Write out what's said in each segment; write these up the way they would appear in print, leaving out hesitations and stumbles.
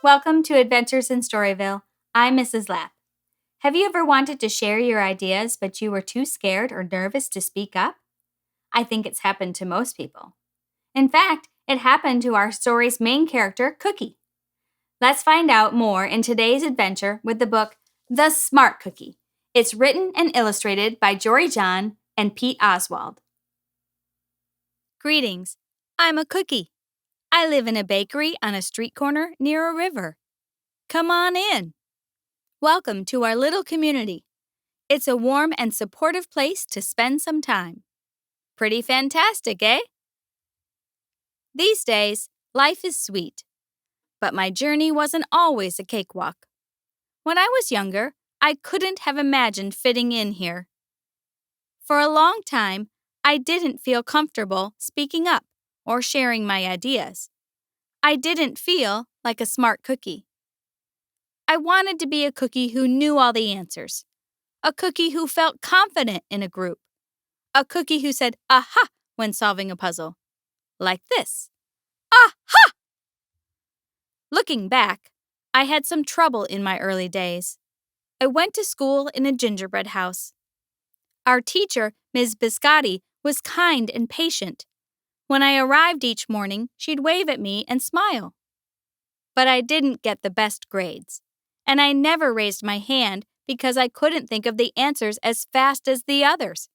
Welcome to Adventures in Storyville. I'm Mrs. Lapp. Have you ever wanted to share your ideas, but you were too scared or nervous to speak up? I think it's happened to most people. In fact, it happened to our story's main character, Cookie. Let's find out more in today's adventure with the book The Smart Cookie. It's written and illustrated by Jory John and Pete Oswald. Greetings. I'm a cookie. I live in a bakery on a street corner near a river. Come on in. Welcome to our little community. It's a warm and supportive place to spend some time. Pretty fantastic, eh? These days, life is sweet. But my journey wasn't always a cakewalk. When I was younger, I couldn't have imagined fitting in here. For a long time, I didn't feel comfortable speaking up or sharing my ideas. I didn't feel like a smart cookie. I wanted to be a cookie who knew all the answers. A cookie who felt confident in a group. A cookie who said, aha, when solving a puzzle. Like this. Aha! Looking back, I had some trouble in my early days. I went to school in a gingerbread house. Our teacher, Ms. Biscotti, was kind and patient. When I arrived each morning, she'd wave at me and smile. But I didn't get the best grades, and I never raised my hand because I couldn't think of the answers as fast as the others.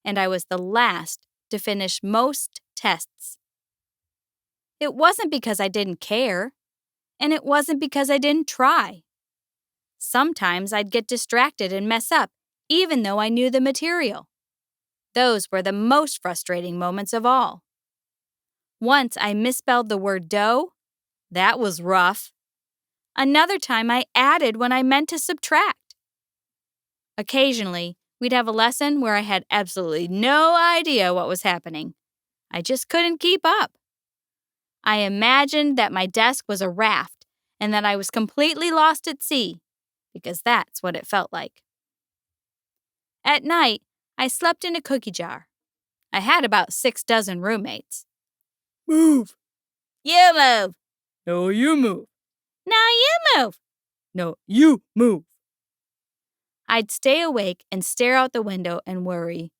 And I was the last to finish most tests. It wasn't because I didn't care, and it wasn't because I didn't try. Sometimes I'd get distracted and mess up, even though I knew the material. Those were the most frustrating moments of all. Once I misspelled the word dough. That was rough. Another time I added when I meant to subtract. Occasionally, we'd have a lesson where I had absolutely no idea what was happening. I just couldn't keep up. I imagined that my desk was a raft and that I was completely lost at sea, because that's what it felt like. At night, I slept in a cookie jar. I had about 6 dozen roommates. Move. You move. No, you move. No, you move. No, you move. I'd stay awake and stare out the window and worry.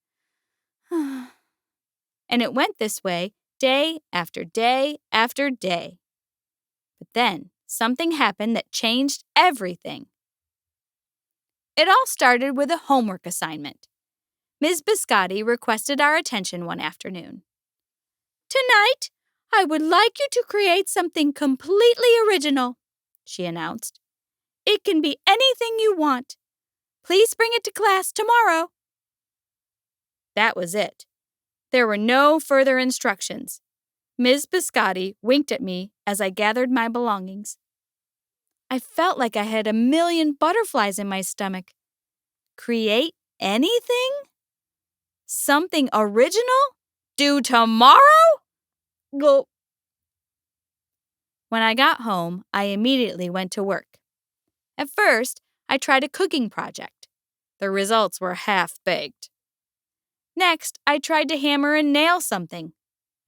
And it went this way day after day after day. But then something happened that changed everything. It all started with a homework assignment. Ms. Biscotti requested our attention one afternoon. Tonight, I would like you to create something completely original, she announced. It can be anything you want. Please bring it to class tomorrow. That was it. There were no further instructions. Ms. Biscotti winked at me as I gathered my belongings. I felt like I had a million butterflies in my stomach. Create anything? Something original? Due tomorrow? Go. When I got home, I immediately went to work. At first, I tried a cooking project. The results were half-baked. Next, I tried to hammer and nail something.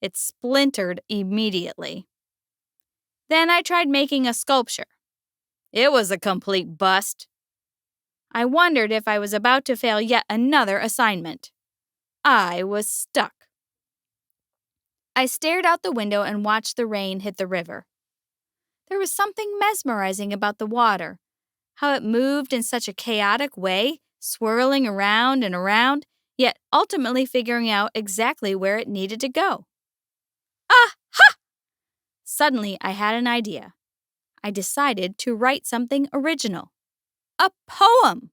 It splintered immediately. Then I tried making a sculpture. It was a complete bust. I wondered if I was about to fail yet another assignment. I was stuck. I stared out the window and watched the rain hit the river. There was something mesmerizing about the water, how it moved in such a chaotic way, swirling around and around, yet ultimately figuring out exactly where it needed to go. Ah-ha! Suddenly, I had an idea. I decided to write something original. A poem!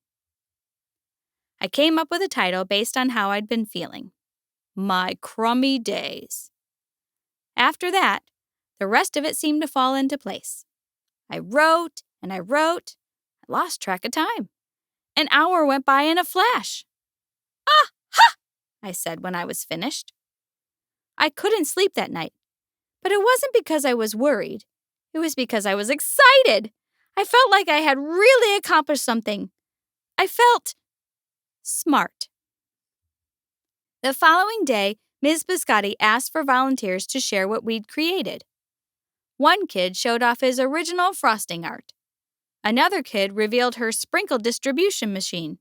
I came up with a title based on how I'd been feeling. My Crummy Days. After that, the rest of it seemed to fall into place. I wrote and I wrote. I lost track of time. An hour went by in a flash. Ah-ha! I said when I was finished. I couldn't sleep that night, but it wasn't because I was worried. It was because I was excited. I felt like I had really accomplished something. I felt smart. The following day, Ms. Biscotti asked for volunteers to share what we'd created. One kid showed off his original frosting art. Another kid revealed her sprinkle distribution machine.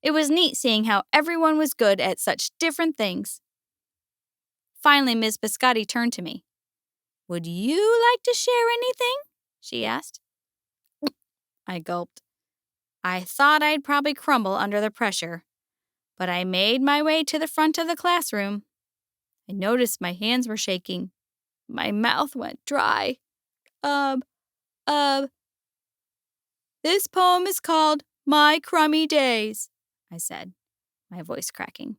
It was neat seeing how everyone was good at such different things. Finally, Ms. Biscotti turned to me. "Would you like to share anything?" she asked. I gulped. I thought I'd probably crumble under the pressure, but I made my way to the front of the classroom. I noticed my hands were shaking. My mouth went dry. This poem is called My Crummy Days, I said, my voice cracking.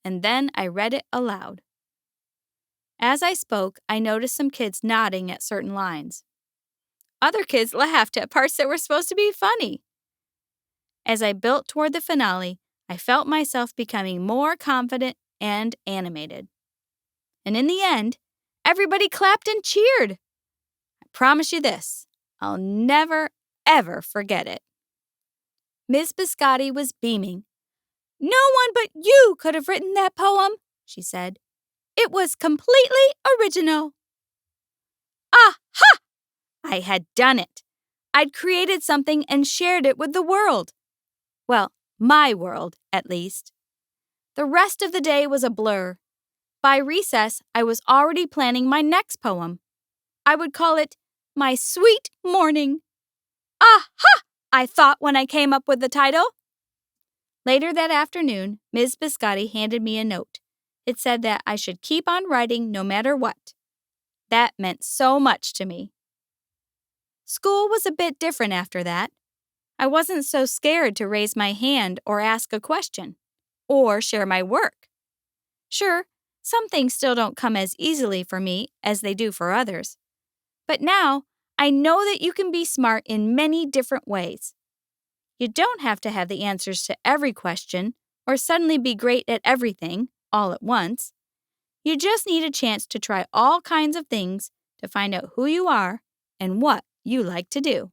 And then I read it aloud. As I spoke, I noticed some kids nodding at certain lines. Other kids laughed at parts that were supposed to be funny. As I built toward the finale, I felt myself becoming more confident and animated. And in the end, everybody clapped and cheered. I promise you this, I'll never, ever forget it. Ms. Biscotti was beaming. "No one but you could have written that poem," she said. "It was completely original." Aha! I had done it. I'd created something and shared it with the world. Well, my world, at least. The rest of the day was a blur. By recess, I was already planning my next poem. I would call it My Sweet Morning. Aha! I thought when I came up with the title. Later that afternoon, Ms. Biscotti handed me a note. It said that I should keep on writing no matter what. That meant so much to me. School was a bit different after that. I wasn't so scared to raise my hand or ask a question, or share my work. Sure, some things still don't come as easily for me as they do for others. But now, I know that you can be smart in many different ways. You don't have to have the answers to every question or suddenly be great at everything all at once. You just need a chance to try all kinds of things to find out who you are and what you like to do.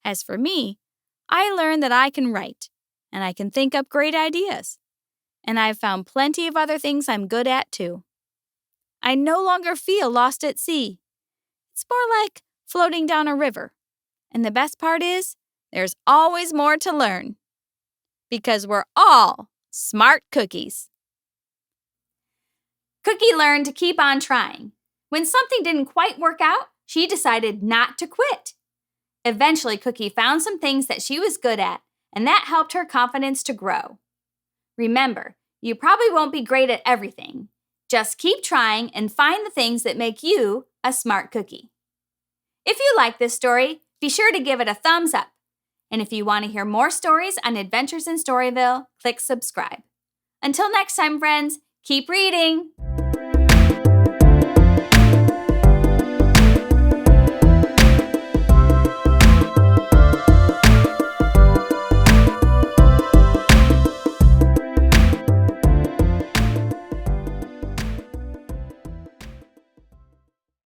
As for me, I learned that I can write, and I can think up great ideas. And I've found plenty of other things I'm good at too. I no longer feel lost at sea. It's more like floating down a river. And the best part is, there's always more to learn. Because we're all smart cookies. Cookie learned to keep on trying. When something didn't quite work out, she decided not to quit. Eventually, Cookie found some things that she was good at, and that helped her confidence to grow. Remember, you probably won't be great at everything. Just keep trying and find the things that make you a smart cookie. If you like this story, be sure to give it a thumbs up. And if you want to hear more stories on Adventures in Storyville, click subscribe. Until next time, friends, keep reading!